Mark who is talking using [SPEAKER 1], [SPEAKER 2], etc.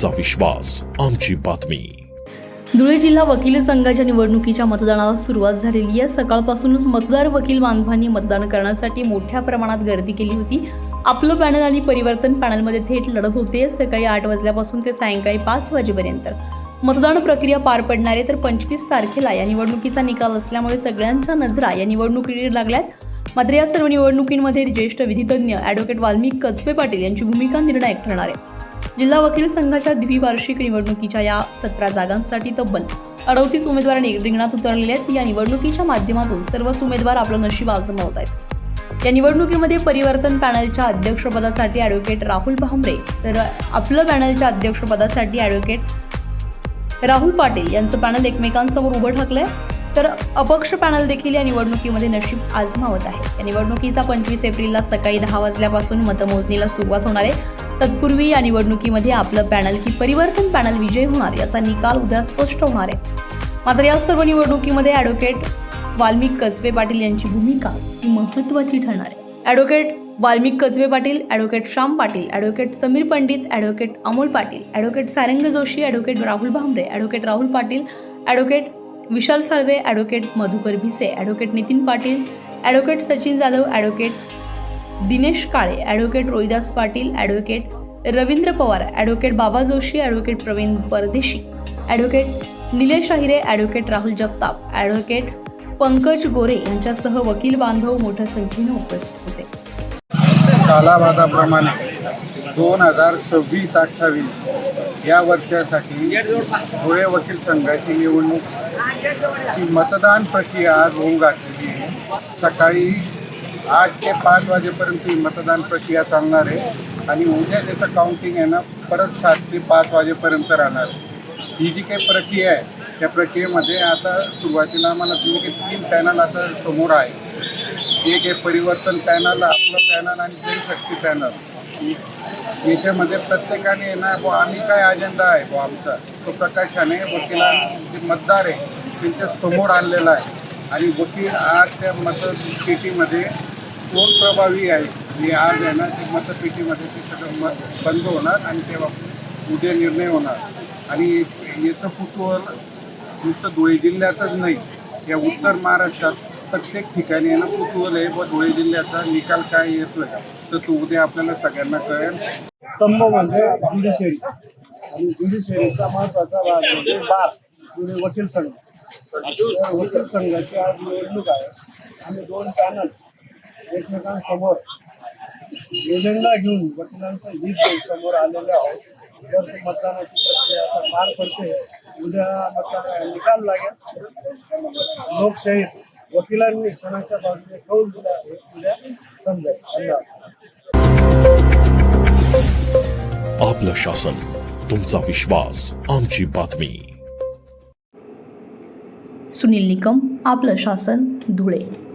[SPEAKER 1] तुमचा विश्वास, आमची बातमी।
[SPEAKER 2] धुळे जिल्हा वकील संघाच्या निवडणुकीच्या मतदानाला सुरुवात झालेली आहे। सकाळपासूनच मतदार वकील बांधवांनी मतदान करण्यासाठी मोठ्या प्रमाणात गर्दी केली होती। आपलं पॅनल आणि परिवर्तन पॅनलमध्ये थेट लढत होते। सकाळी 8 वाजल्यापासून ते सायंकाळी 5 वाजेपर्यंत मतदान प्रक्रिया पार पडणार आहे। तर 25 तारखेला या निवडणुकीचा निकाल असल्यामुळे सगळ्यांच्या नजरा या निवडणुकीकडे लागल्यात। मात्र या सर्व निवडणुकींमध्ये ज्येष्ठ विधितज्ञ ॲडव्होकेट वाल्मिक कचवे पाटील यांची भूमिका निर्णायक ठरणार आहे। जिल्हा वकील संघाच्या द्विवार्षिक निवडणुकीच्या या 17 जागांसाठी तब्बल 38 उमेदवार रिंगणात उतरलेले आहेत। या निवडणुकीच्या माध्यमातून सर्वच उमेदवार आपलं नशीब आजमावत आहेत। या निवडणुकीमध्ये परिवर्तन पॅनलच्या अध्यक्षपदासाठी ॲडव्होकेट राहुल भांबरे, तर आपलं पॅनलच्या अध्यक्षपदासाठी ॲडव्होकेट राहुल पाटील यांचं पॅनल एकमेकांसमोर उभं ठाकलंय। तर अपक्ष पॅनल देखील या निवडणुकीमध्ये नशीब आजमावत आहे। या निवडणुकीचा 25 एप्रिलला सकाळी 10 वाजल्यापासून मतमोजणीला सुरुवात होणार आहे। तत्पूर्वी या निवडणुकीमध्ये आपलं पॅनल की परिवर्तन पॅनल विजयी होणार याचा निकाल उद्या स्पष्ट होणार आहे। मात्र या सर्व निवडणुकीमध्ये ॲडव्होकेट वाल्मिक कचवे पाटील यांची भूमिका ही महत्त्वाची ठरणार आहे। Advocate Valmik Kachave Patil, advocate Shyam Patil, advocate Sameer Pandit, advocate Amol Patil, advocate Sarang Joshi, advocate Rahul Bhambare, advocate Rahul Patil, advocate Vishal Salve, advocate Madhukar Bhise, advocate Nitin Patil, advocate Sachin Jadhav, advocate Dinesh Kale, advocate Rohidas Patil, advocate Ravindra Pawar, advocate Baba Joshi, advocate Pravin Pardeshi, advocate Nilesh Ahire, advocate Rahul Jagtap, advocate Pankaj Gore यांच्यासह वकील बांधव मोठ्या संख्येने उपस्थित होते।
[SPEAKER 3] कालाबाधाप्रमाणे 2026-28 या वर्षासाठी धुळे वकील संघाची निवडणूक ही मतदान प्रक्रिया आज होऊ घातलेली आहे। सकाळी 8 ते 5 वाजेपर्यंत ही मतदान प्रक्रिया चालणार आहे आणि उद्या त्याचं काउंटिंग आहे ना परत 7 ते 5 वाजेपर्यंत राहणार। ही जी काही प्रक्रिया आहे त्या प्रक्रियेमध्ये आता सुरुवातीला आम्हाला तीन पॅनल आता समोर आहे। एक आहे परिवर्तन पॅनल, आपलं पॅनल आणि जनशक्ती पॅनल। याच्यामध्ये प्रत्येकाने ना आम्ही काय अजेंडा आहे आमचा तो प्रकाशाने वकिलांचे मतदार आहे त्यांच्या समोर आणलेला आहे आणि वकील आज त्या मतपेटीमध्ये कोण प्रभावी आहे आणि आज आहे ना ते मतपेटीमध्ये ते सगळं मत बंद होणार आणि तेव्हा उद्या निर्णय होणार। आणि याचं कुतूहल नुसतं धुळे जिल्ह्यातच नाही, या उत्तर महाराष्ट्रात प्रत्येक ठिकाणी आहे ना कुतूहल आहे व धुळे जिल्ह्याचा निकाल काय येतोय तर तो उद्या आपल्याला सगळ्यांना कळेल।
[SPEAKER 4] स्तंभ म्हणजे ज्युडिशरी आणि ज्युडिशरीचा महत्त्वाचा भाग म्हणजे बार धुळे वकील संघ। वकील संघाची आज निवडणूक आहे। आम्ही 2 पॅनल एकमेकांसमोर एजेंडा घेऊन वकिलांचं हित घेऊन समोर आलेले आहोत। जर मतदानाची प्रक्रिया आता पार पडते, उद्या मतदान निकाल लागेल। लोकशाहीत वकिलांनी कोणाच्या बाजूने कौल दिला हे उद्या समजेल।
[SPEAKER 1] आपलं शासन, तुमचा विश्वास, आमची बातमी।
[SPEAKER 2] सुनील निकम, आपलं शासन, धुळे।